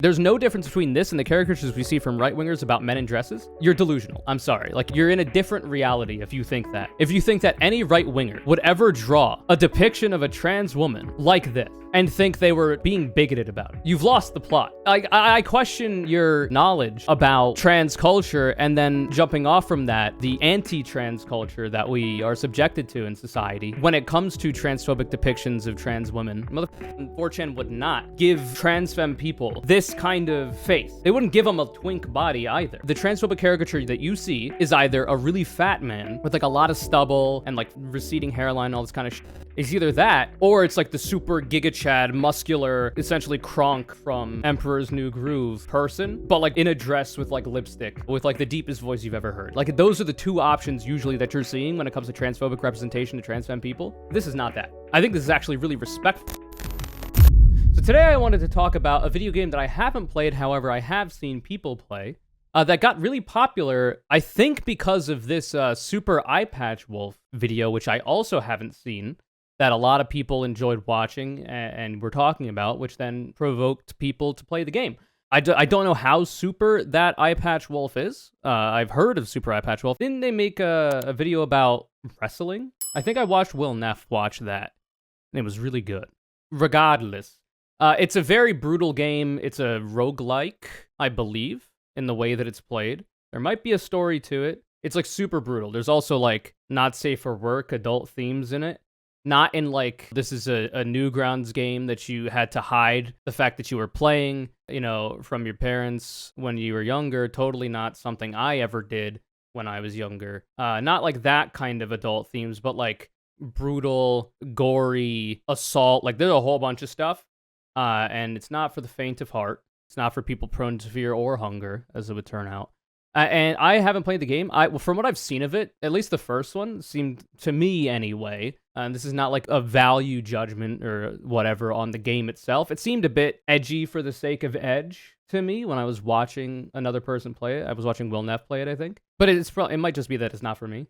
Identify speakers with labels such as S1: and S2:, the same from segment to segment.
S1: There's no difference between this and the caricatures we see from right-wingers about men in dresses. You're delusional. I'm sorry. Like, you're in a different reality if you think that. If you think that any right-winger would ever draw a depiction of a trans woman like this and think they were being bigoted about it, you've lost the plot. I question your knowledge about trans culture, and then jumping off from that, the anti-trans culture that we are subjected to in society when it comes to transphobic depictions of trans women. 4chan would not give trans femme people this kind of face. They wouldn't give them a twink body either. The transphobic caricature that you see is either a really fat man with like a lot of stubble and like receding hairline and all this kind of shit. It's either that, or it's like the super giga chad, muscular, essentially Kronk from Emperor's New Groove person, but like in a dress with like lipstick, with like the deepest voice you've ever heard. Like, those are the two options usually that you're seeing when it comes to transphobic representation to trans femme people. This is not that. I think this is actually really respectful. So today I wanted to talk about a video game that I haven't played, however, I have seen people play, that got really popular, I think because of this Super Eye Patch Wolf video, which I also haven't seen, that a lot of people enjoyed watching and were talking about, which then provoked people to play the game. I don't know how super that Eye Patch Wolf is. I've heard of Super Eye Patch Wolf. Didn't they make a video about wrestling? I think I watched Will Neff watch that, and it was really good. Regardless, it's a very brutal game. It's a roguelike, I believe, in the way that it's played. There might be a story to it. It's like super brutal. There's also like not safe for work adult themes in it. Not in like, this is a Newgrounds game that you had to hide the fact that you were playing, you know, from your parents when you were younger. Totally not something I ever did when I was younger. Not like that kind of adult themes, but like brutal, gory, assault. Like, there's a whole bunch of stuff. And it's not for the faint of heart. It's not for people prone to fear or hunger, as it would turn out. And I haven't played the game. From what I've seen of it, at least the first one seemed, to me anyway, and this is not like a value judgment or whatever on the game itself. It seemed a bit edgy for the sake of edge to me when I was watching another person play it. I was watching Will Neff play it, I think. But it might just be that it's not for me.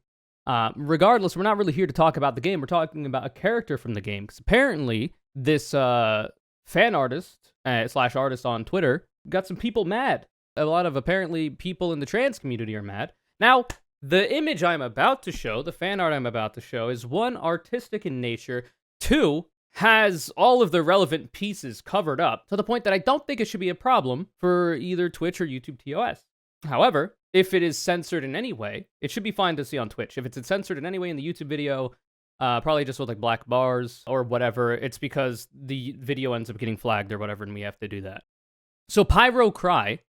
S1: Regardless, we're not really here to talk about the game. We're talking about a character from the game. Because apparently, this fan artist / artist on Twitter got some people mad. A lot of apparently people in the trans community are mad. Now, the image I'm about to show, the fan art I'm about to show, is one, artistic in nature, two, has all of the relevant pieces covered up to the point that I don't think it should be a problem for either Twitch or YouTube TOS. However, if it is censored in any way, it should be fine to see on Twitch. If it's censored in any way in the YouTube video, probably just with like black bars or whatever, it's because the video ends up getting flagged or whatever, and we have to do that. So Pyrocry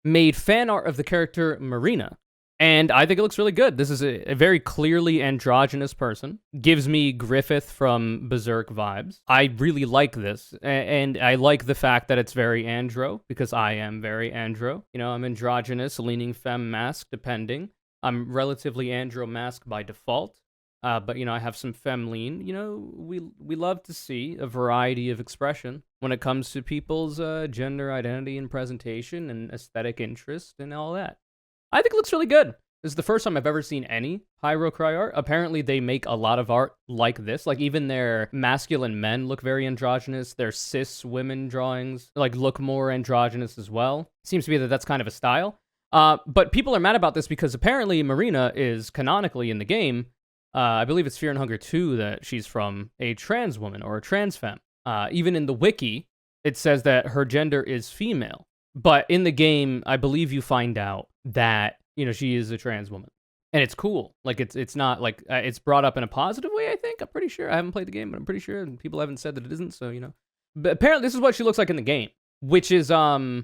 S1: made fan art of the character Marina, and I think it looks really good. This is a very clearly androgynous person. Gives me Griffith from Berserk vibes. I really like this, and I like the fact that it's very andro, because I am very andro. You know, I'm androgynous, leaning femme mask, depending. I'm relatively andro mask by default. But, you know, I have some femme lean. You know, we love to see a variety of expression when it comes to people's gender identity and presentation and aesthetic interest and all that. I think it looks really good. This is the first time I've ever seen any Pyrocry art. Apparently, they make a lot of art like this. Like, even their masculine men look very androgynous. Their cis women drawings, like, look more androgynous as well. Seems to be that that's kind of a style. But people are mad about this because apparently Marina is canonically in the game. I believe it's Fear and Hunger 2 that she's from a trans woman or a trans femme. Even in the wiki, it says that her gender is female. But in the game, I believe you find out that, you know, she is a trans woman. And it's cool. Like, it's not like, it's brought up in a positive way, I think. I'm pretty sure. I haven't played the game, but I'm pretty sure. And people haven't said that it isn't, so, you know. But apparently this is what she looks like in the game. Which is, you know,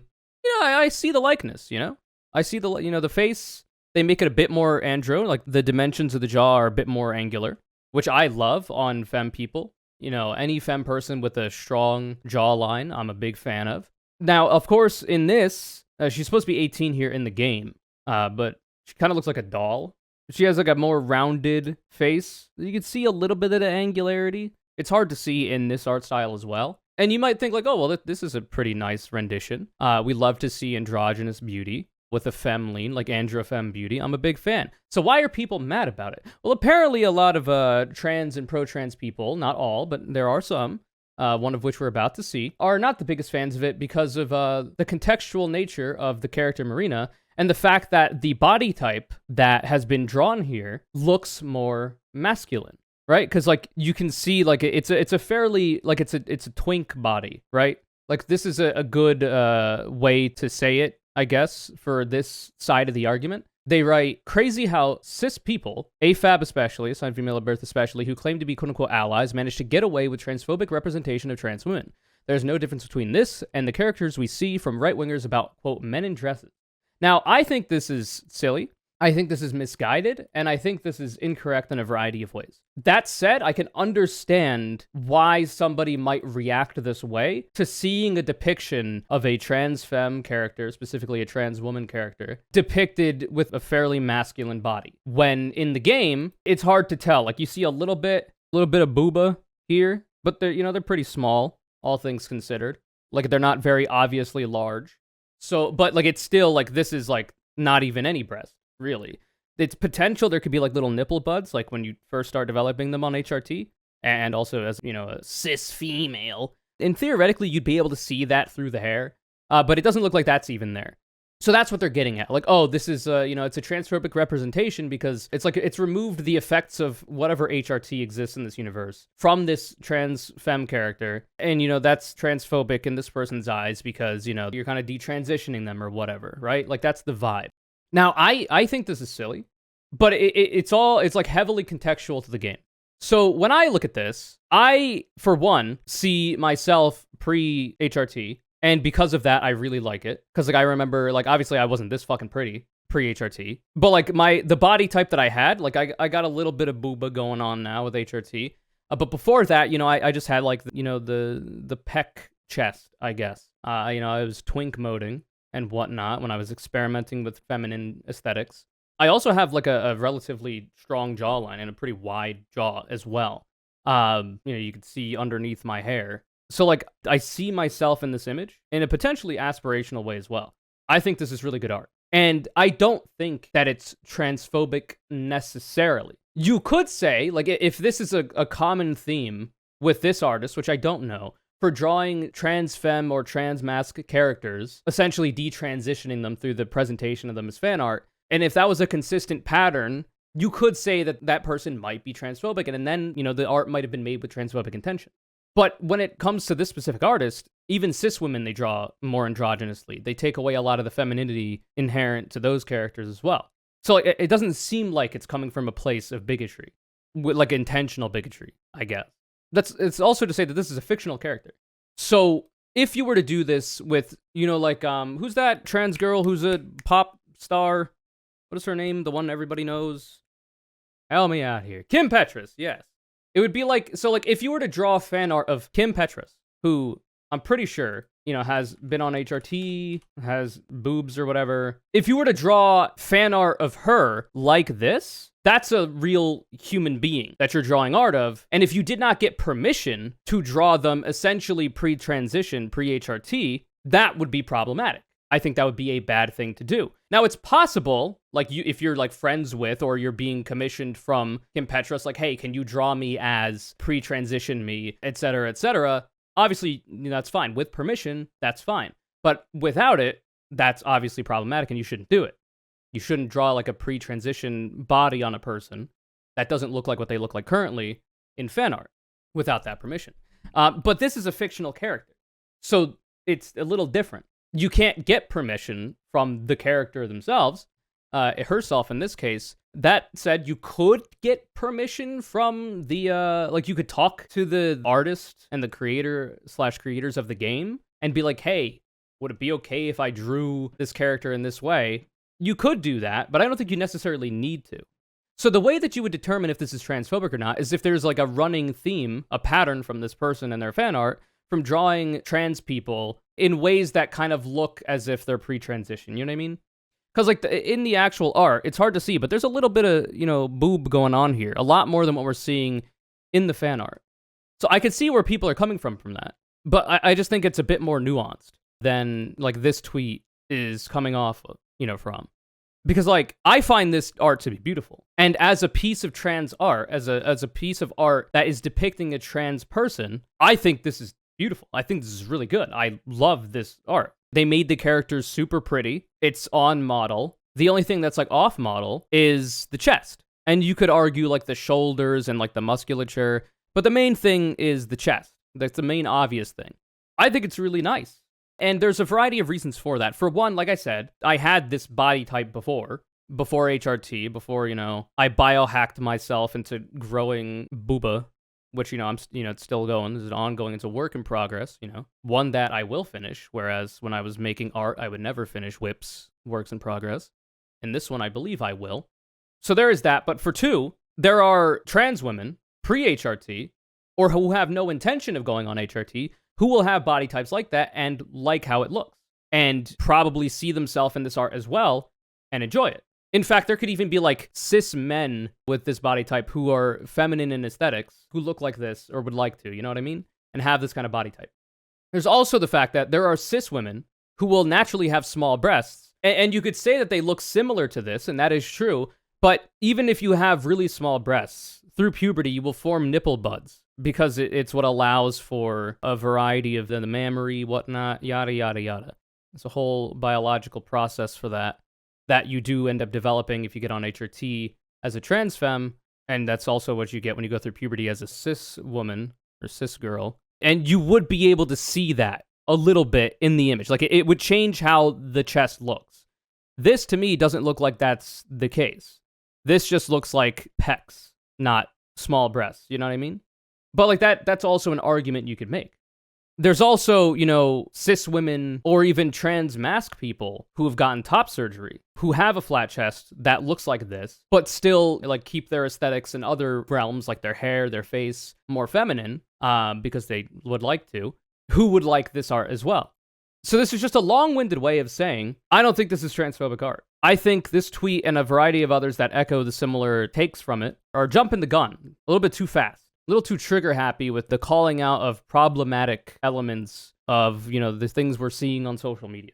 S1: I see the likeness, you know? I see the, you know, the face. They make it a bit more andro, like the dimensions of the jaw are a bit more angular, which I love on femme people. You know, any femme person with a strong jawline, I'm a big fan of. Now, of course, in this, she's supposed to be 18 here in the game, but she kind of looks like a doll. She has like a more rounded face. You can see a little bit of the angularity. It's hard to see in this art style as well. And you might think like, oh, well, this is a pretty nice rendition. We love to see androgynous beauty with a femme lean, like andro-femme beauty. I'm a big fan. So why are people mad about it? Well, apparently a lot of trans and pro-trans people, not all, but there are some, one of which we're about to see, are not the biggest fans of it because of the contextual nature of the character Marina and the fact that the body type that has been drawn here looks more masculine, right? Because like you can see like it's a fairly like it's a twink body, right? Like this is a good way to say it, I guess, for this side of the argument. They write, crazy how cis people, AFAB especially, assigned female at birth especially, who claim to be quote-unquote allies, manage to get away with transphobic representation of trans women. There's no difference between this and the characters we see from right-wingers about, quote, men in dresses. Now, I think this is silly. I think this is misguided, and I think this is incorrect in a variety of ways. That said, I can understand why somebody might react this way to seeing a depiction of a trans femme character, specifically a trans woman character, depicted with a fairly masculine body. When in the game, it's hard to tell. Like you see a little bit of booba here, but they're pretty small, all things considered. Like they're not very obviously large. So, but like it's still like this is like not even any breast. Really. It's potential there could be like little nipple buds, like when you first start developing them on HRT, and also as, a cis female. And theoretically, you'd be able to see that through the hair, but it doesn't look like that's even there. So that's what they're getting at. Like, oh, this is, it's a transphobic representation because it's like it's removed the effects of whatever HRT exists in this universe from this trans femme character. And, that's transphobic in this person's eyes because, you're kind of detransitioning them or whatever, right? Like that's the vibe. Now, I think this is silly, but it's like heavily contextual to the game. So when I look at this, I, for one, see myself pre-HRT, and because of that, I really like it. Because like I remember, like obviously I wasn't this fucking pretty pre-HRT, but like the body type that I had, like I got a little bit of booba going on now with HRT. But before that, I just had like the pec chest, I guess. I was twink moding and whatnot when I was experimenting with feminine aesthetics. I also have like a relatively strong jawline and a pretty wide jaw as well. You could see underneath my hair. So like I see myself in this image in a potentially aspirational way as well. I think this is really good art. And I don't think that it's transphobic necessarily. You could say, like if this is a common theme with this artist, which I don't know, for drawing trans femme or trans masc characters, essentially detransitioning them through the presentation of them as fan art. And if that was a consistent pattern, you could say that that person might be transphobic, and then, the art might have been made with transphobic intention. But when it comes to this specific artist, even cis women, they draw more androgynously. They take away a lot of the femininity inherent to those characters as well. So it doesn't seem like it's coming from a place of bigotry, like intentional bigotry, I guess. It's also to say that this is a fictional character. So if you were to do this with, who's that trans girl who's a pop star? What is her name? The one everybody knows? Help me out here. Kim Petras, yes. It would be like, so like if you were to draw fan art of Kim Petras, who I'm pretty sure, has been on HRT, has boobs or whatever. If you were to draw fan art of her like this, that's a real human being that you're drawing art of. And if you did not get permission to draw them essentially pre-transition, pre-HRT, that would be problematic. I think that would be a bad thing to do. Now, it's possible, like if you're like friends with or you're being commissioned from Kim Petras, like, hey, can you draw me as pre-transition me, et cetera, et cetera. Obviously, that's fine. With permission, that's fine. But without it, that's obviously problematic and you shouldn't do it. You shouldn't draw like a pre-transition body on a person that doesn't look like what they look like currently in fan art without that permission. But this is a fictional character, so it's a little different. You can't get permission from the character themselves, herself in this case. That said, you could get permission from the, you could talk to the artist and the creators of the game and be like, hey, would it be okay if I drew this character in this way? You could do that, but I don't think you necessarily need to. So the way that you would determine if this is transphobic or not is if there's like a running theme, a pattern from this person and their fan art from drawing trans people in ways that kind of look as if they're pre-transition, you know what I mean? Because like in the actual art, it's hard to see, but there's a little bit of, boob going on here. A lot more than what we're seeing in the fan art. So I could see where people are coming from that. But I just think it's a bit more nuanced than like this tweet is coming off of, from. Because, like, I find this art to be beautiful. And as a piece of trans art, as a piece of art that is depicting a trans person, I think this is beautiful. I think this is really good. I love this art. They made the characters super pretty. It's on model. The only thing that's, like, off model is the chest. And you could argue, like, the shoulders and, like, the musculature. But the main thing is the chest. That's the main obvious thing. I think it's really nice. And there's a variety of reasons for that. For one, like I said, I had this body type before HRT, before, I biohacked myself into growing booba, which, it's still going. This is ongoing. It's a work in progress, One that I will finish, whereas when I was making art, I would never finish Whip's works in progress. And this one, I believe I will. So there is that. But for two, there are trans women, pre-HRT, or who have no intention of going on HRT, who will have body types like that and like how it looks, and probably see themselves in this art as well and enjoy it. In fact, there could even be like cis men with this body type who are feminine in aesthetics, who look like this or would like to, you know what I mean? And have this kind of body type. There's also the fact that there are cis women who will naturally have small breasts, and you could say that they look similar to this, and that is true, but even if you have really small breasts, through puberty, you will form nipple buds, because it's what allows for a variety of the mammary, whatnot, yada, yada, yada. It's a whole biological process for that you do end up developing if you get on HRT as a trans femme, and that's also what you get when you go through puberty as a cis woman or cis girl. And you would be able to see that a little bit in the image. Like, it would change how the chest looks. This, to me, doesn't look like that's the case. This just looks like pecs, not small breasts, you know what I mean? But like that's also an argument you could make. There's also, cis women or even trans masc people who have gotten top surgery, who have a flat chest that looks like this, but still like keep their aesthetics in other realms, like their hair, their face, more feminine, because they would like to, who would like this art as well. So this is just a long-winded way of saying, I don't think this is transphobic art. I think this tweet and a variety of others that echo the similar takes from it are jumping the gun a little bit too fast, a little too trigger-happy with the calling out of problematic elements of, the things we're seeing on social media.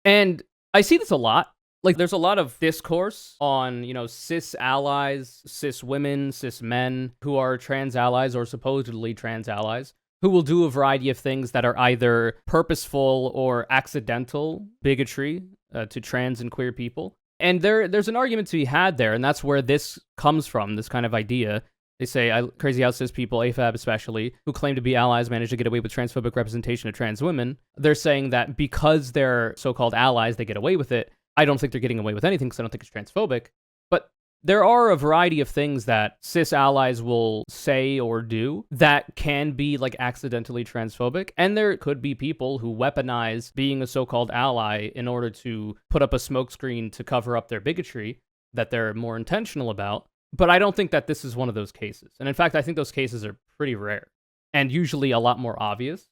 S1: And I see this a lot. Like, there's a lot of discourse on, cis allies, cis women, cis men who are trans allies or supposedly trans allies, who will do a variety of things that are either purposeful or accidental bigotry to trans and queer people. And there's an argument to be had there, and that's where this comes from, this kind of idea. They say, crazy how cis people, AFAB especially, who claim to be allies manage to get away with transphobic representation of trans women. They're saying that because they're so-called allies, they get away with it. I don't think they're getting away with anything because I don't think it's transphobic. But there are a variety of things that cis allies will say or do that can be like accidentally transphobic. And there could be people who weaponize being a so-called ally in order to put up a smokescreen to cover up their bigotry that they're more intentional about. But I don't think that this is one of those cases. And in fact, I think those cases are pretty rare and usually a lot more obvious.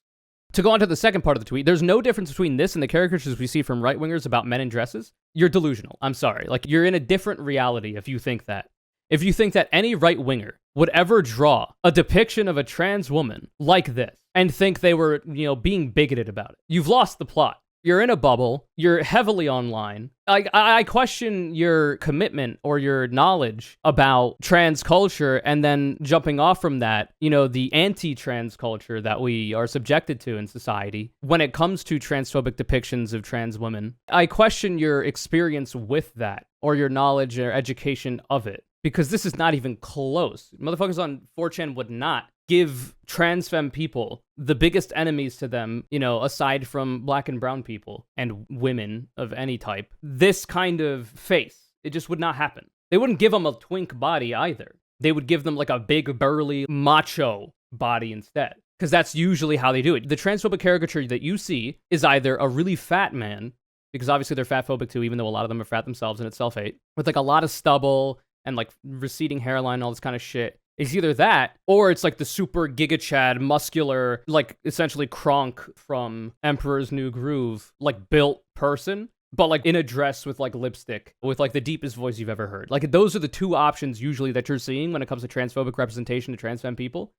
S1: To go on to the second part of the tweet, there's no difference between this and the caricatures we see from right-wingers about men in dresses. You're delusional. I'm sorry. Like, you're in a different reality if you think that. If you think that any right-winger would ever draw a depiction of a trans woman like this and think they were, being bigoted about it, you've lost the plot. You're in a bubble. You're heavily online. I question your commitment or your knowledge about trans culture, and then jumping off from that, the anti-trans culture that we are subjected to in society when it comes to transphobic depictions of trans women. I question your experience with that or your knowledge or education of it, because this is not even close. Motherfuckers on 4chan would not give trans femme people the biggest enemies to them, aside from black and brown people and women of any type, this kind of face. It just would not happen. They wouldn't give them a twink body either. They would give them like a big, burly, macho body instead, because that's usually how they do it. The transphobic caricature that you see is either a really fat man, because obviously they're fat phobic too, even though a lot of them are fat themselves and it's self-hate, with like a lot of stubble and like receding hairline and all this kind of shit. It's either that, or it's like the super Giga Chad, muscular, like essentially Kronk from Emperor's New Groove, like built person, but like in a dress with like lipstick, with like the deepest voice you've ever heard. Like, those are the two options usually that you're seeing when it comes to transphobic representation of trans femme people.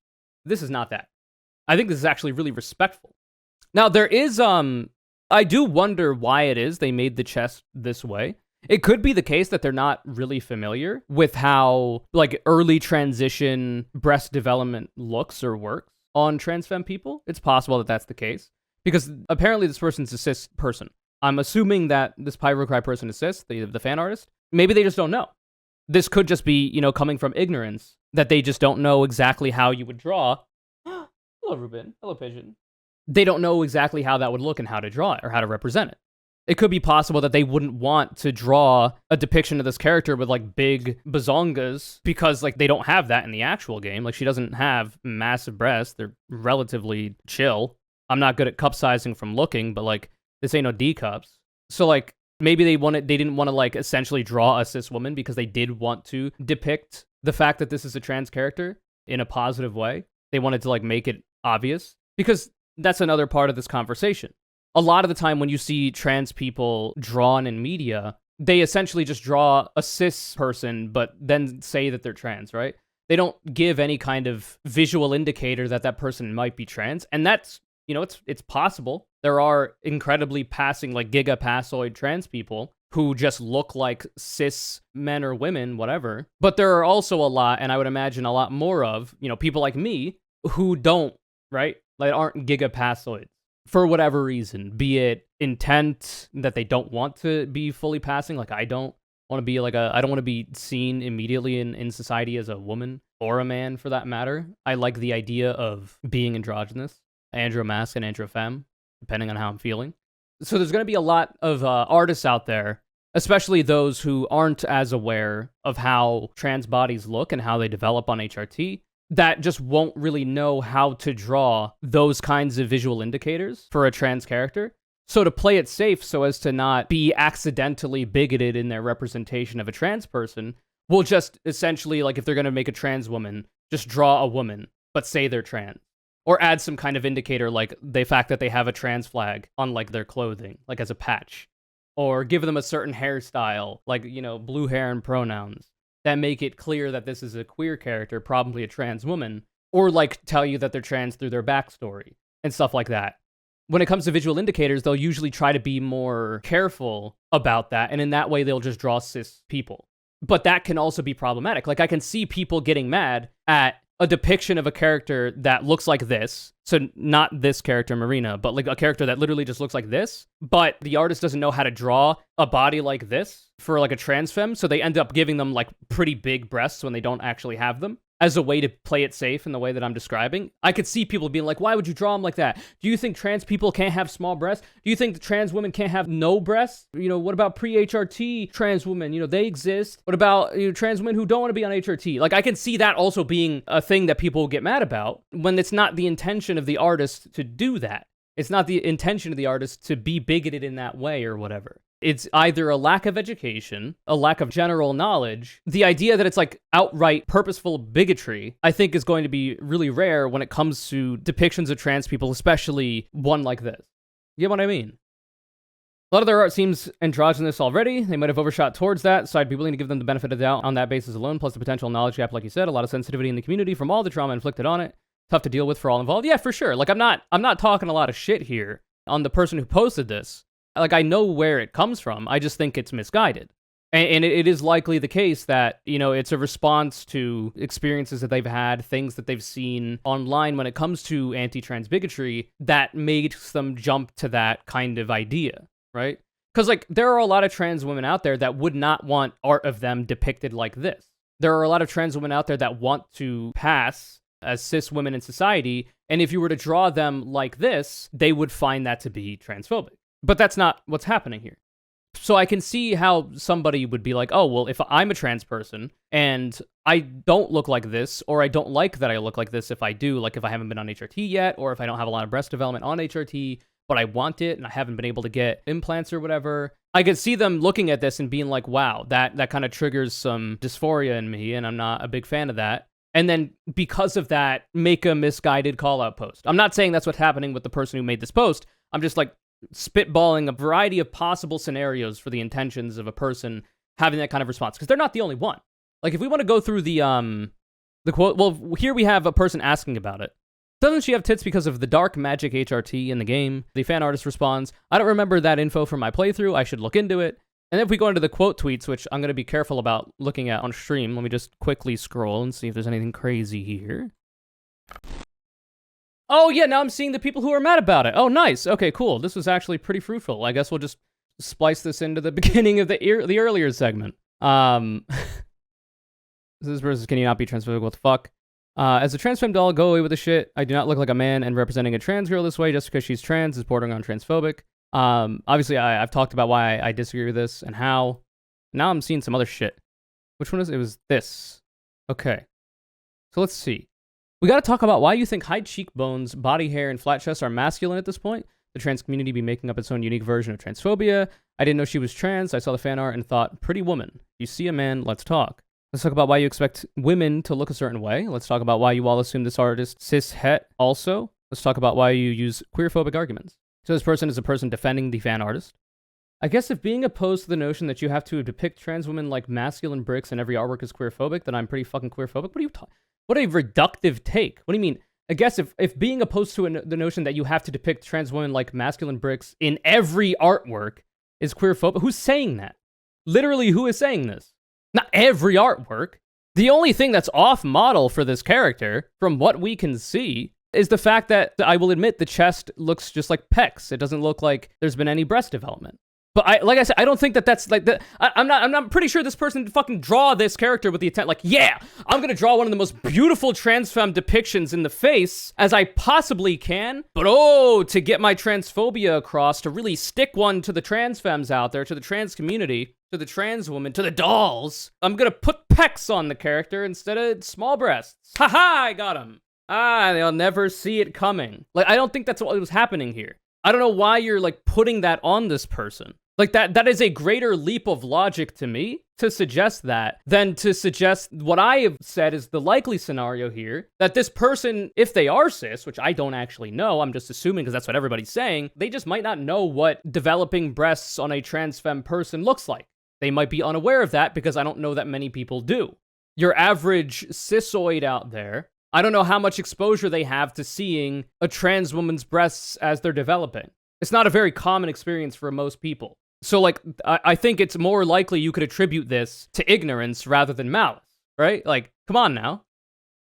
S1: This is not that. I think this is actually really respectful. Now, there is, I do wonder why it is they made the chest this way. It could be the case that they're not really familiar with how, like, early transition breast development looks or works on trans femme people. It's possible that that's the case. Because apparently this person's a cis person. I'm assuming that this Pyrocry person is cis, the fan artist. Maybe they just don't know. This could just be, coming from ignorance, that they just don't know exactly how you would draw. Hello, Ruben. Hello, Pigeon. They don't know exactly how that would look and how to draw it or how to represent it. It could be possible that they wouldn't want to draw a depiction of this character with, like, big bazongas because, like, they don't have that in the actual game. Like, she doesn't have massive breasts. They're relatively chill. I'm not good at cup sizing from looking, but, like, this ain't no D cups. So, like, maybe they didn't want to, like, essentially draw a cis woman because they did want to depict the fact that this is a trans character in a positive way. They wanted to, like, make it obvious, because that's another part of this conversation. A lot of the time when you see trans people drawn in media, they essentially just draw a cis person, but then say that they're trans, right? They don't give any kind of visual indicator that that person might be trans. And that's, it's possible. There are incredibly passing, like, gigapassoid trans people who just look like cis men or women, whatever. But there are also a lot, and I would imagine a lot more of, people like me who don't, right? Like, aren't gigapassoids. For whatever reason, be it intent that they don't want to be fully passing, like I don't want to be I don't want to be seen immediately in society as a woman or a man for that matter. I like the idea of being androgynous, andromasc and androfemme, depending on how I'm feeling. So there's going to be a lot of artists out there, especially those who aren't as aware of how trans bodies look and how they develop on HRT, that just won't really know how to draw those kinds of visual indicators for a trans character. So to play it safe so as to not be accidentally bigoted in their representation of a trans person, we'll just essentially, like, if they're going to make a trans woman, just draw a woman, but say they're trans. Or add some kind of indicator, like the fact that they have a trans flag on, like, their clothing, like as a patch. Or give them a certain hairstyle, like, blue hair and pronouns, that make it clear that this is a queer character, probably a trans woman, or, like, tell you that they're trans through their backstory and stuff like that. When it comes to visual indicators, they'll usually try to be more careful about that, and in that way, they'll just draw cis people. But that can also be problematic. Like, I can see people getting mad at a depiction of a character that looks like this. So not this character, Marina, but, like, a character that literally just looks like this. But the artist doesn't know how to draw a body like this for, like, a trans femme. So they end up giving them, like, pretty big breasts when they don't actually have them, as a way to play it safe in the way that I'm describing. I could see people being like, why would you draw them like that? Do you think trans people can't have small breasts? Do you think the trans women can't have no breasts? What about pre-HRT trans women? They exist. What about trans women who don't want to be on HRT? Like, I can see that also being a thing that people get mad about when it's not the intention of the artist to do that. It's not the intention of the artist to be bigoted in that way or whatever. It's either a lack of education, a lack of general knowledge. The idea that it's, like, outright purposeful bigotry, I think, is going to be really rare when it comes to depictions of trans people, especially one like this. You get what I mean? A lot of their art seems androgynous already. They might have overshot towards that, so I'd be willing to give them the benefit of the doubt on that basis alone, plus the potential knowledge gap, like you said, a lot of sensitivity in the community from all the trauma inflicted on it. Tough to deal with for all involved. Yeah, for sure. Like, I'm not talking a lot of shit here on the person who posted this. Like, I know where it comes from. I just think it's misguided. And it is likely the case that, it's a response to experiences that they've had, things that they've seen online when it comes to anti-trans bigotry that makes them jump to that kind of idea, right? Because, like, there are a lot of trans women out there that would not want art of them depicted like this. There are a lot of trans women out there that want to pass as cis women in society, and if you were to draw them like this, they would find that to be transphobic. But that's not what's happening here. So I can see how somebody would be like, oh, well, if I'm a trans person and I don't look like this, or I don't like that I look like this if I do, like if I haven't been on HRT yet, or if I don't have a lot of breast development on HRT, but I want it and I haven't been able to get implants or whatever, I could see them looking at this and being like, wow, that kind of triggers some dysphoria in me, and I'm not a big fan of that. And then because of that, make a misguided call-out post. I'm not saying that's what's happening with the person who made this post. I'm just, like, spitballing a variety of possible scenarios for the intentions of a person having that kind of response, because they're not the only one. Like, if we want to go through the quote, well, here we have a person asking about it. Doesn't she have tits because of the dark magic HRT in the game? The fan artist responds, I don't remember that info from my playthrough. I should look into it. And if we go into the quote tweets, which I'm going to be careful about looking at on stream, let me just quickly scroll and see if there's anything crazy here. Oh, yeah, now I'm seeing the people who are mad about it. Oh, nice. Okay, cool. This was actually pretty fruitful. I guess we'll just splice this into the beginning of the earlier segment. This versus can you not be transphobic? What the fuck? As a trans femme doll, go away with the shit. I do not look like a man, and representing a trans girl this way just because she's trans is bordering on transphobic. Obviously, I've talked about why I disagree with this and how. Now I'm seeing some other shit. Which one is it? It was this. Okay. So let's see. We got to talk about why you think high cheekbones, body hair, and flat chests are masculine at this point. The trans community be making up its own unique version of transphobia. I didn't know she was trans. I saw the fan art and thought, pretty woman. You see a man, let's talk. Let's talk about why you expect women to look a certain way. Let's talk about why you all assume this artist cis-het also. Let's talk about why you use queerphobic arguments. So this person is a person defending the fan artist. I guess if being opposed to the notion that you have to depict trans women like masculine bricks in every artwork is queerphobic, then I'm pretty fucking queerphobic. What are you talking? What a reductive take. What do you mean? I guess if being opposed to the notion that you have to depict trans women like masculine bricks in every artwork is queerphobic, who's saying that? Literally, who is saying this? Not every artwork. The only thing that's off model for this character, from what we can see, is the fact that, I will admit, the chest looks just like pecs. It doesn't look like there's been any breast development. But like I said, I don't think that's like I'm not pretty sure this person did fucking draw this character with the intent, like, yeah, I'm gonna draw one of the most beautiful trans femme depictions in the face as I possibly can. But oh, to get my transphobia across, to really stick one to the trans femmes out there, to the trans community, to the trans woman, to the dolls, I'm gonna put pecs on the character instead of small breasts. Haha, I got him. They'll never see it coming. Like, I don't think that's what was happening here. I don't know why you're, like, putting that on this person. Like, that is a greater leap of logic to me to suggest that than to suggest what I have said is the likely scenario here, that this person, if they are cis, which I don't actually know, I'm just assuming because that's what everybody's saying, they just might not know what developing breasts on a trans femme person looks like. They might be unaware of that because I don't know that many people do. Your average cisoid out there, I don't know how much exposure they have to seeing a trans woman's breasts as they're developing. It's not a very common experience for most people. So, like, I think it's more likely you could attribute this to ignorance rather than malice, right? Like, come on now.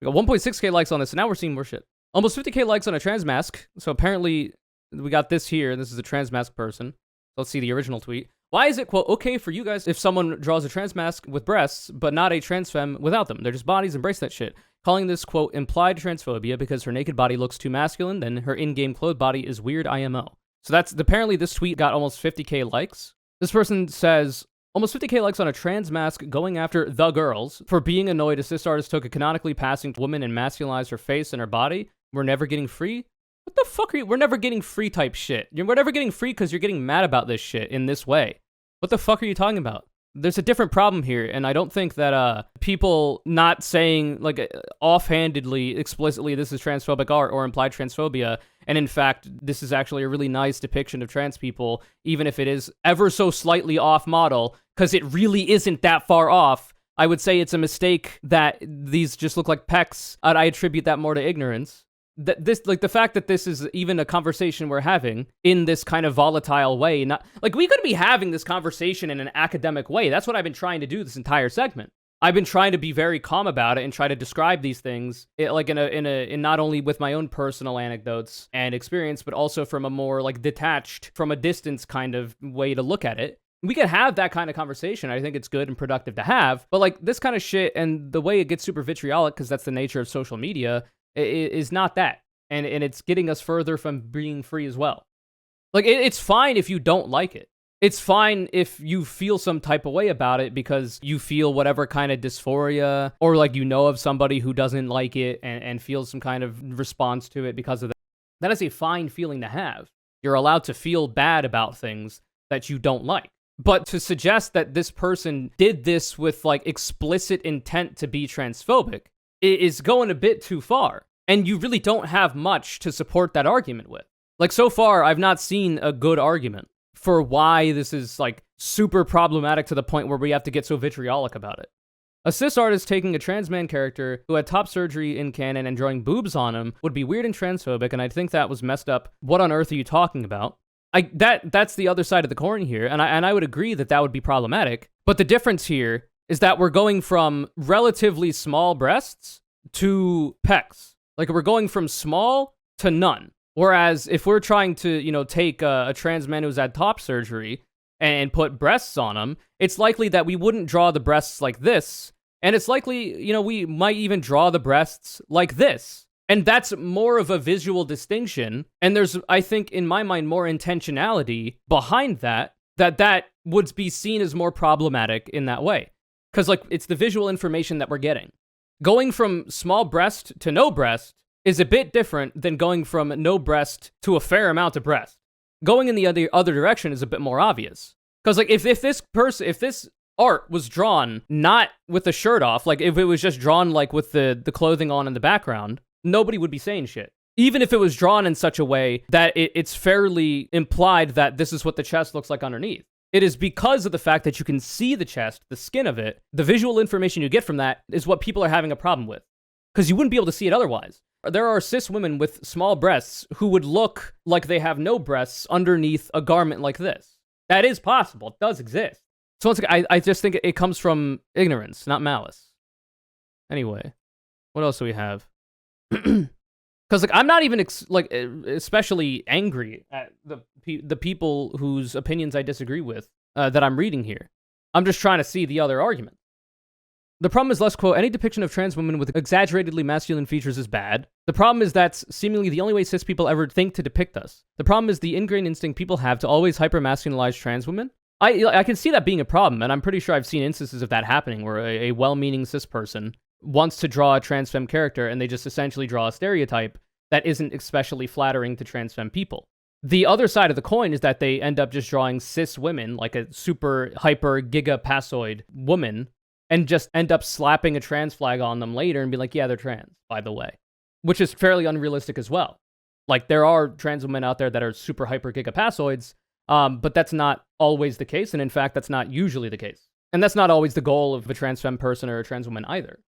S1: We got 1.6k likes on this, and now we're seeing more shit. Almost 50k likes on a trans mask. So apparently, we got this here. This is a trans mask person. Let's see the original tweet. Why is it, quote, okay for you guys if someone draws a trans mask with breasts, but not a trans femme without them? They're just bodies, embrace that shit. Calling this, quote, implied transphobia because her naked body looks too masculine, then her in-game clothed body is weird IMO. So that's, apparently this tweet got almost 50k likes. This person says, almost 50k likes on a trans mask going after the girls for being annoyed a cis artist took a canonically passing woman and masculinized her face and her body. We're never getting free? What the fuck are you? We're never getting free type shit. We're never getting free because you're getting mad about this shit in this way. What the fuck are you talking about? There's a different problem here, and I don't think that people not saying, like, offhandedly, explicitly, this is transphobic art or implied transphobia, and in fact, this is actually a really nice depiction of trans people, even if it is ever so slightly off-model, because it really isn't that far off. I would say it's a mistake that these just look like pecs, and I attribute that more to ignorance. This, like, the fact that this is even a conversation we're having in this kind of volatile way, not like we could be having this conversation in an academic way. That's what I've been trying to do this entire segment. I've been trying to be very calm about it and try to describe these things like in not only with my own personal anecdotes and experience, but also from a more like detached, from a distance kind of way to look at it. We could have that kind of conversation. I think it's good and productive to have, but like this kind of shit and the way it gets super vitriolic, because that's the nature of social media, is not that. And it's getting us further from being free as well. Like, it's fine if you don't like it. It's fine if you feel some type of way about it because you feel whatever kind of dysphoria, or like you know of somebody who doesn't like it and feels some kind of response to it because of that. That is a fine feeling to have. You're allowed to feel bad about things that you don't like. But to suggest that this person did this with like explicit intent to be transphobic is going a bit too far. And you really don't have much to support that argument with. Like, so far, I've not seen a good argument for why this is, like, super problematic to the point where we have to get so vitriolic about it. A cis artist taking a trans man character who had top surgery in canon and drawing boobs on him would be weird and transphobic, and I think that was messed up. What on earth are you talking about? That's the other side of the coin here, and I would agree that that would be problematic. But the difference here is that we're going from relatively small breasts to pecs. Like, we're going from small to none. Whereas if we're trying to, take a trans man who's had top surgery and put breasts on him, it's likely that we wouldn't draw the breasts like this. And it's likely, we might even draw the breasts like this. And that's more of a visual distinction. And there's, I think, in my mind, more intentionality behind that would be seen as more problematic in that way. Because, it's the visual information that we're getting. Going from small breast to no breast is a bit different than going from no breast to a fair amount of breast. Going in the other direction is a bit more obvious. Because, if this art was drawn not with the shirt off, if it was just drawn, with the clothing on in the background, nobody would be saying shit. Even if it was drawn in such a way that it's fairly implied that this is what the chest looks like underneath. It is because of the fact that you can see the chest, the skin of it, the visual information you get from that is what people are having a problem with. Because you wouldn't be able to see it otherwise. There are cis women with small breasts who would look like they have no breasts underneath a garment like this. That is possible. It does exist. So once again, I just think it comes from ignorance, not malice. Anyway, what else do we have? Because I'm not even especially angry at the people whose opinions I disagree with that I'm reading here. I'm just trying to see the other argument. The problem is less, quote, any depiction of trans women with exaggeratedly masculine features is bad. The problem is that's seemingly the only way cis people ever think to depict us. The problem is the ingrained instinct people have to always hyper-masculinize trans women. I can see that being a problem, and I'm pretty sure I've seen instances of that happening where a well-meaning cis person wants to draw a trans femme character and they just essentially draw a stereotype that isn't especially flattering to trans femme people. The other side of the coin is that they end up just drawing cis women, like a super hyper gigapassoid woman, and just end up slapping a trans flag on them later and be like, yeah, they're trans, by the way. Which is fairly unrealistic as well. There are trans women out there that are super hyper gigapassoids, but that's not always the case, and in fact, that's not usually the case. And that's not always the goal of a trans femme person or a trans woman either.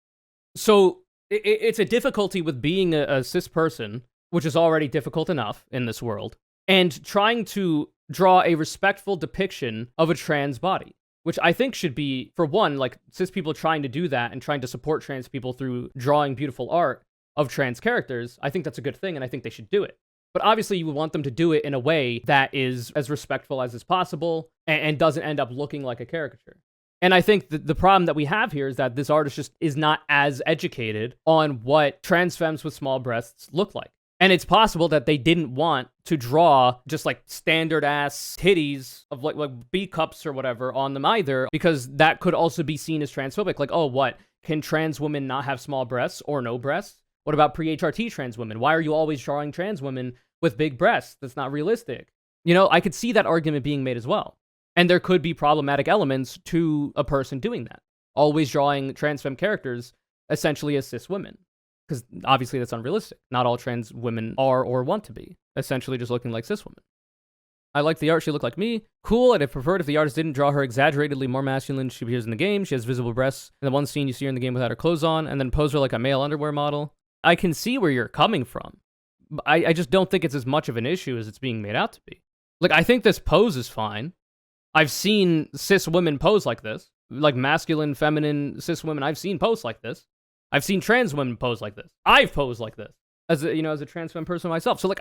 S1: So it's a difficulty with being a cis person, which is already difficult enough in this world, and trying to draw a respectful depiction of a trans body, which I think should be, for one, cis people trying to do that and trying to support trans people through drawing beautiful art of trans characters. I think that's a good thing, and I think they should do it. But obviously, you would want them to do it in a way that is as respectful as is possible and doesn't end up looking like a caricature. And I think the problem that we have here is that this artist just is not as educated on what trans femmes with small breasts look like. And it's possible that they didn't want to draw just standard ass titties of like B cups or whatever on them either, because that could also be seen as transphobic. Oh, what? Can trans women not have small breasts or no breasts? What about pre-HRT trans women? Why are you always drawing trans women with big breasts? That's not realistic. I could see that argument being made as well. And there could be problematic elements to a person doing that. Always drawing trans femme characters essentially as cis women. Because obviously that's unrealistic. Not all trans women are or want to be. Essentially just looking like cis women. I like the art. She looked like me. Cool. I'd have preferred if the artist didn't draw her exaggeratedly more masculine she appears in the game. She has visible breasts. In the one scene you see her in the game without her clothes on, and then pose her like a male underwear model. I can see where you're coming from. I just don't think it's as much of an issue as it's being made out to be. I think this pose is fine. I've seen cis women pose like this. Masculine, feminine, cis women, I've seen pose like this. I've seen trans women pose like this. I've posed like this as a trans femme person myself. So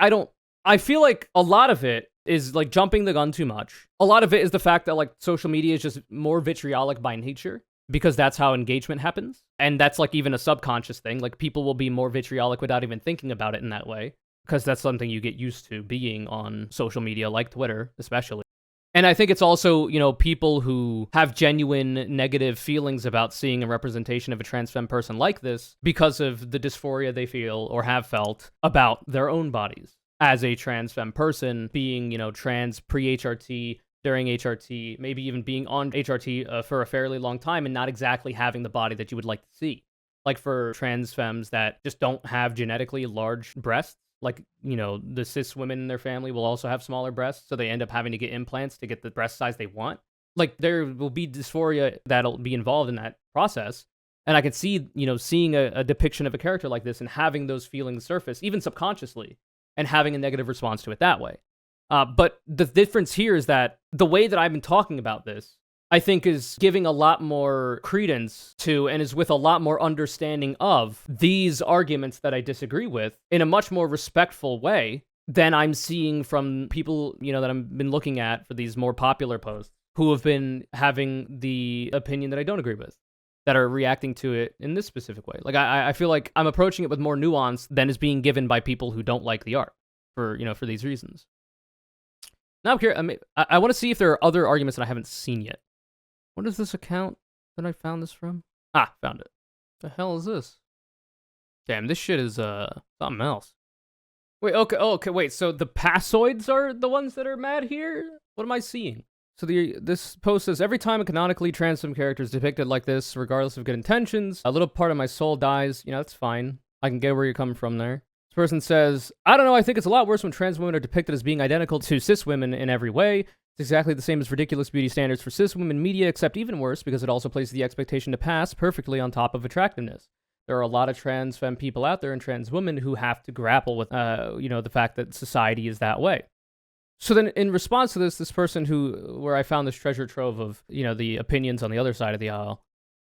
S1: I feel like a lot of it is jumping the gun too much. A lot of it is the fact that social media is just more vitriolic by nature, because that's how engagement happens. And that's even a subconscious thing. People will be more vitriolic without even thinking about it in that way, because that's something you get used to being on social media, like Twitter, especially. And I think it's also, people who have genuine negative feelings about seeing a representation of a trans femme person like this because of the dysphoria they feel or have felt about their own bodies as a trans femme person, being, trans pre-HRT, during HRT, maybe even being on HRT for a fairly long time and not exactly having the body that you would like to see. For trans femmes that just don't have genetically large breasts, the cis women in their family will also have smaller breasts, so they end up having to get implants to get the breast size they want. There will be dysphoria that'll be involved in that process. And I could see, seeing a depiction of a character like this and having those feelings surface, even subconsciously, and having a negative response to it that way. But the difference here is that the way that I've been talking about this, I think, is giving a lot more credence to and is with a lot more understanding of these arguments that I disagree with in a much more respectful way than I'm seeing from people, that I've been looking at for these more popular posts who have been having the opinion that I don't agree with, that are reacting to it in this specific way. Like, I feel like I'm approaching it with more nuance than is being given by people who don't like the art for these reasons. Now I'm curious, I want to see if there are other arguments that I haven't seen yet. What is this account that I found this from? Ah, found it. The hell is this? Damn, this shit is something else. Wait, okay, wait, so the passoids are the ones that are mad here? What am I seeing? So this post says, every time a canonically transformed character is depicted like this, regardless of good intentions, a little part of my soul dies. That's fine. I can get where you're coming from there. This person says, I don't know, I think it's a lot worse when trans women are depicted as being identical to cis women in every way. It's exactly the same as ridiculous beauty standards for cis women media, except even worse because it also places the expectation to pass perfectly on top of attractiveness. There are a lot of trans femme people out there and trans women who have to grapple with, the fact that society is that way. So then in response to this person where I found this treasure trove of, the opinions on the other side of the aisle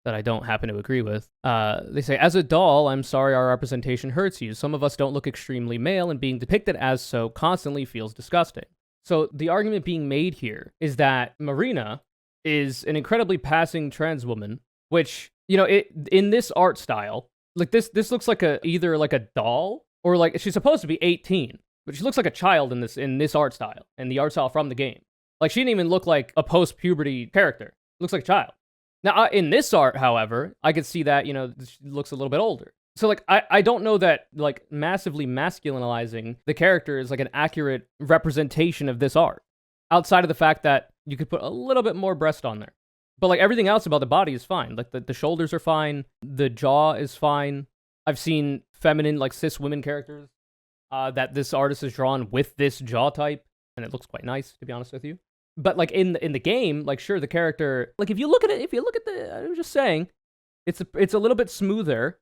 S1: that I don't happen to agree with, they say, as a doll, I'm sorry our representation hurts you. Some of us don't look extremely male, and being depicted as so constantly feels disgusting. So the argument being made here is that Marina is an incredibly passing trans woman, which, in this art style, like this looks like either like a doll or like she's supposed to be 18, but she looks like a child in this art style and the art style from the game. Like she didn't even look like a post-puberty character. Looks like a child. Now, in this art, however, I could see that, she looks a little bit older. So, like, I don't know that, like, massively masculinizing the character is, like, an accurate representation of this art. Outside of the fact that you could put a little bit more breast on there. But, like, everything else about the body is fine. Like, the shoulders are fine. The jaw is fine. I've seen feminine, like, cis women characters that this artist has drawn with this jaw type. And it looks quite nice, to be honest with you. But, like, in the game, like, sure, the character... Like, if you look at the... I'm just saying, it's a little bit smoother.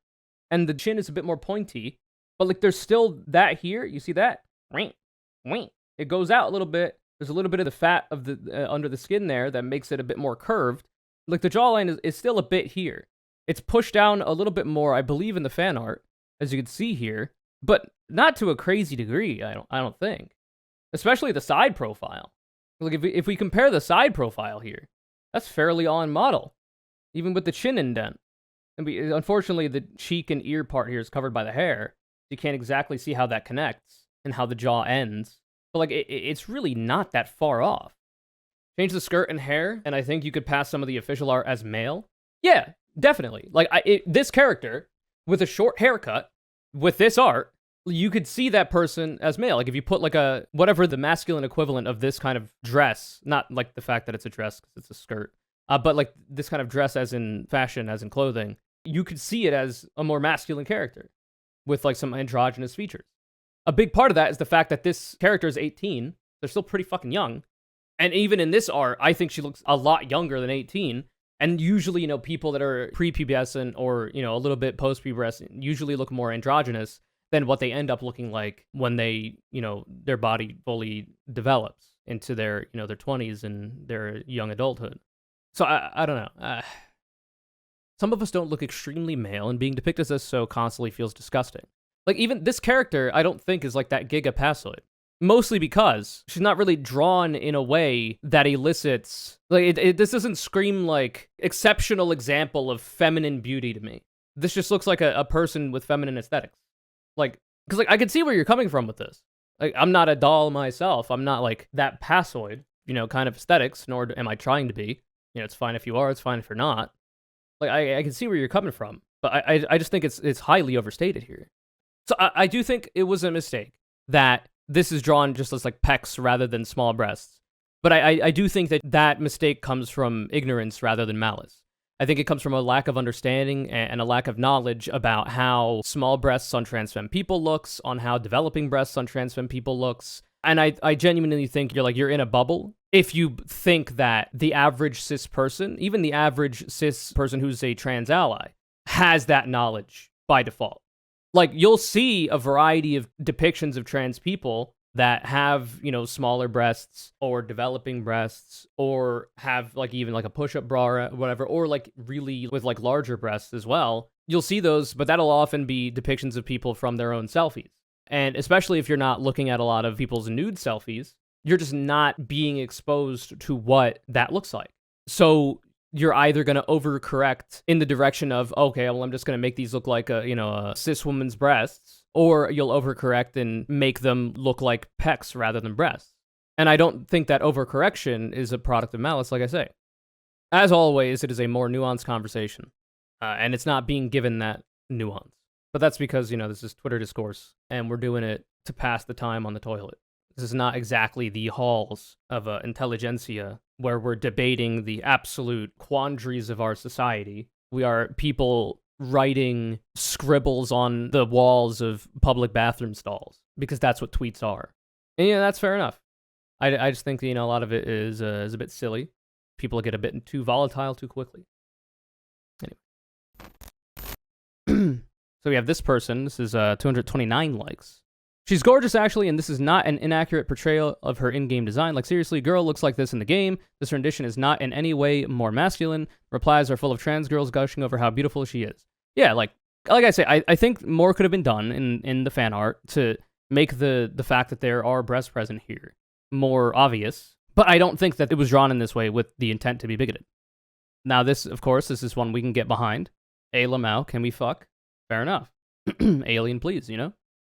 S1: And the chin is a bit more pointy, but like there's still that here. You see that? It goes out a little bit. There's a little bit of the fat of the under the skin there that makes it a bit more curved. Like the jawline is still a bit here. It's pushed down a little bit more, I believe, in the fan art, as you can see here, but not to a crazy degree. I don't think, especially the side profile. Like if we compare the side profile here, that's fairly on model, even with the chin indent. Unfortunately, the cheek and ear part here is covered by the hair. You can't exactly see how that connects and how the jaw ends. But like, it's really not that far off. Change the skirt and hair, and I think you could pass some of the official art as male. Yeah, definitely. Like, this character with a short haircut, with this art, you could see that person as male. Like, if you put like whatever the masculine equivalent of this kind of dress, not like the fact that it's a dress because it's a skirt, but like this kind of dress as in fashion, as in clothing, you could see it as a more masculine character with like some androgynous features. A big part of that is the fact that this character is 18. They're still pretty fucking young. And even in this art, I think she looks a lot younger than 18. And usually, people that are prepubescent or, a little bit post-pubescent usually look more androgynous than what they end up looking like when they, their body fully develops into their, their 20s and their young adulthood. So I don't know. Some of us don't look extremely male, and being depicted as so constantly feels disgusting. Like, even this character, I don't think is like that giga passoid. Mostly because she's not really drawn in a way that elicits... Like, this doesn't scream like exceptional example of feminine beauty to me. This just looks like a person with feminine aesthetics. Like, because like I can see where you're coming from with this. Like, I'm not a doll myself. I'm not like that passoid, kind of aesthetics, nor am I trying to be. It's fine if you are, it's fine if you're not. Like, I can see where you're coming from, but I just think it's highly overstated here. So I do think it was a mistake that this is drawn just as, like, pecs rather than small breasts. But I do think that mistake comes from ignorance rather than malice. I think it comes from a lack of understanding and a lack of knowledge about how small breasts on trans femme people looks, on how developing breasts on trans femme people looks. And I genuinely think you're in a bubble if you think that the average cis person, even the average cis person who's a trans ally, has that knowledge by default. Like, you'll see a variety of depictions of trans people that have, smaller breasts or developing breasts or have like even like a push-up bra or whatever, or like really with like larger breasts as well, you'll see those, but that'll often be depictions of people from their own selfies. And especially if you're not looking at a lot of people's nude selfies, you're just not being exposed to what that looks like. So you're either going to overcorrect in the direction of, okay, well, I'm just going to make these look like a cis woman's breasts, or you'll overcorrect and make them look like pecs rather than breasts. And I don't think that overcorrection is a product of malice, like I say. As always, it is a more nuanced conversation, and it's not being given that nuance. But that's because, this is Twitter discourse, and we're doing it to pass the time on the toilet. This is not exactly the halls of intelligentsia where we're debating the absolute quandaries of our society. We are people writing scribbles on the walls of public bathroom stalls, because that's what tweets are. And that's fair enough. I just think, a lot of it is a bit silly. People get a bit too volatile too quickly. Anyway. So we have this person. This is 229 likes. She's gorgeous, actually, and this is not an inaccurate portrayal of her in-game design. Like, seriously, girl looks like this in the game. This rendition is not in any way more masculine. Replies are full of trans girls gushing over how beautiful she is. Yeah, like I say, I think more could have been done in the fan art to make the fact that there are breasts present here more obvious. But I don't think that it was drawn in this way with the intent to be bigoted. Now, this, of course, this is one we can get behind. Hey, Lamau, can we fuck? Fair enough. Alien, please,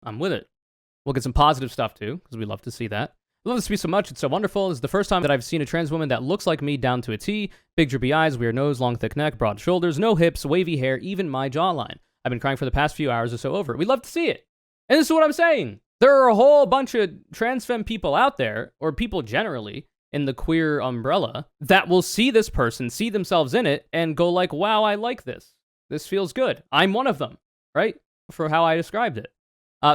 S1: I'm with it. We'll get some positive stuff, too, because we love to see that. I love this to be so much. It's so wonderful. This is the first time that I've seen a trans woman that looks like me down to a T. Big droopy eyes, weird nose, long thick neck, broad shoulders, no hips, wavy hair, even my jawline. I've been crying for the past few hours or so over it. We love to see it. And this is what I'm saying. There are a whole bunch of trans femme people out there, or people generally, in the queer umbrella, that will see this person, see themselves in it, and go like, wow, I like this. This feels good. I'm one of them. Right? For how I described it.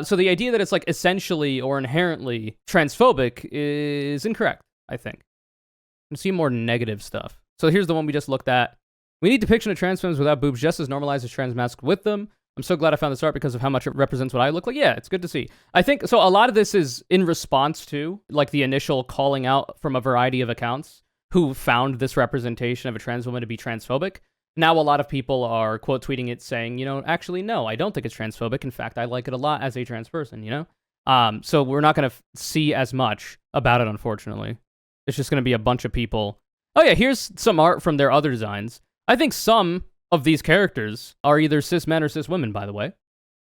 S1: So the idea that it's like essentially or inherently transphobic is incorrect, I think. You see more negative stuff. So here's the one we just looked at. We need depiction of trans femmes without boobs just as normalized as trans masks with them. I'm so glad I found this art because of how much it represents what I look like. Yeah, it's good to see. I think, so a lot of this is in response to like the initial calling out from a variety of accounts who found this representation of a trans woman to be transphobic. Now a lot of people are quote tweeting it saying, actually, no, I don't think it's transphobic. In fact, I like it a lot as a trans person, So we're not going to see as much about it, unfortunately. It's just going to be a bunch of people. Oh yeah, here's some art from their other designs. I think some of these characters are either cis men or cis women, by the way.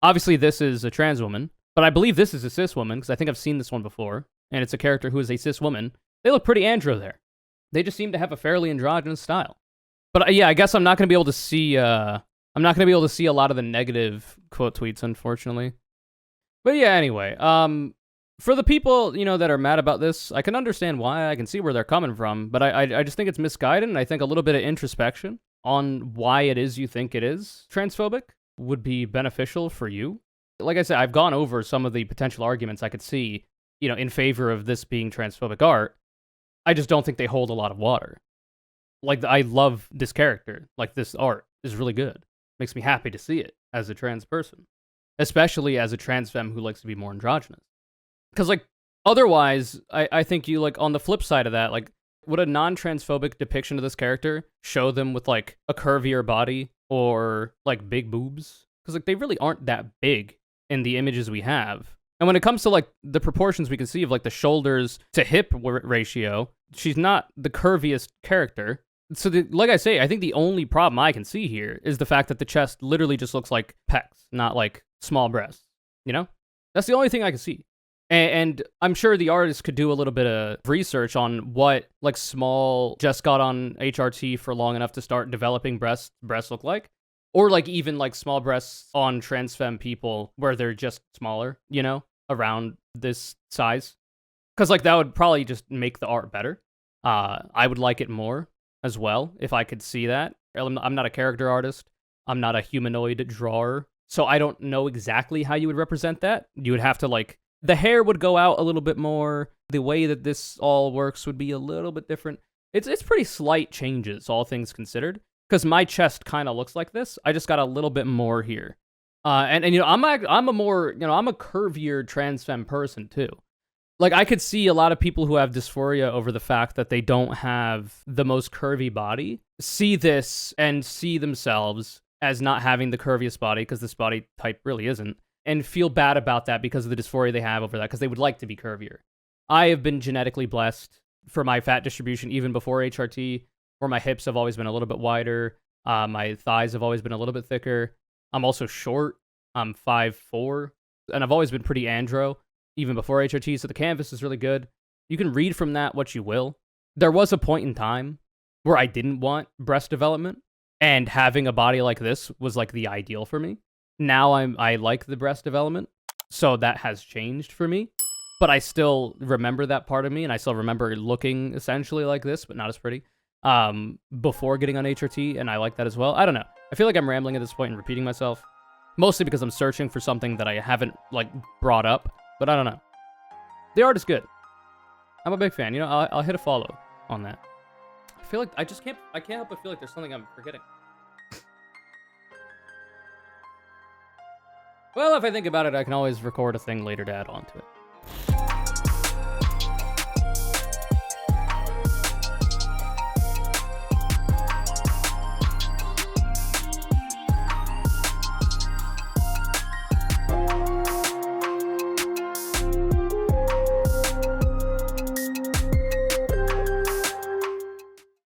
S1: Obviously, this is a trans woman, but I believe this is a cis woman because I think I've seen this one before, and it's a character who is a cis woman. They look pretty andro there. They just seem to have a fairly androgynous style. But yeah, I guess I'm not going to be able to see. I'm not going to be able to see a lot of the negative quote tweets, unfortunately. But yeah, anyway, for the people that are mad about this, I can understand why. I can see where they're coming from, but I just think it's misguided, and I think a little bit of introspection on why it is you think it is transphobic would be beneficial for you. Like I said, I've gone over some of the potential arguments I could see, in favor of this being transphobic art. I just don't think they hold a lot of water. Like, I love this character. Like, this art is really good. Makes me happy to see it as a trans person. Especially as a trans femme who likes to be more androgynous. Because, like, otherwise, I think you, like, on the flip side of that, like, would a non-transphobic depiction of this character show them with, like, a curvier body or, like, big boobs? Because, like, they really aren't that big in the images we have. And when it comes to, like, the proportions we can see of, like, the shoulders to hip ratio, she's not the curviest character. So, like I say, I think the only problem I can see here is the fact that the chest literally just looks like pecs, not like small breasts. That's the only thing I can see. And I'm sure the artist could do a little bit of research on what like small just got on HRT for long enough to start developing breasts look like, or like even like small breasts on trans femme people where they're just smaller, around this size. Because like that would probably just make the art better. I would like it more as well, if I could see that. I'm not a character artist. I'm not a humanoid drawer. So I don't know exactly how you would represent that. You would have to, like, the hair would go out a little bit more. The way that this all works would be a little bit different. It's pretty slight changes, all things considered. Because my chest kind of looks like this. I just got a little bit more here. And I'm a more, I'm a curvier trans femme person, too. Like, I could see a lot of people who have dysphoria over the fact that they don't have the most curvy body see this and see themselves as not having the curviest body, because this body type really isn't, and feel bad about that because of the dysphoria they have over that, because they would like to be curvier. I have been genetically blessed for my fat distribution even before HRT, where my hips have always been a little bit wider, my thighs have always been a little bit thicker. I'm also short. I'm 5'4", and I've always been pretty andro, even before HRT, so the canvas is really good. You can read from that what you will. There was a point in time where I didn't want breast development, and having a body like this was like the ideal for me. Now I like the breast development, so that has changed for me. But I still remember that part of me, and I still remember looking essentially like this, but not as pretty, before getting on HRT, and I like that as well. I don't know. I feel like I'm rambling at this point and repeating myself, mostly because I'm searching for something that I haven't, like, brought up. But I don't know. The art is good. I'm a big fan. You know, I'll hit a follow on that. I feel like I can't help but feel like there's something I'm forgetting. Well, if I think about it, I can always record a thing later to add on to it.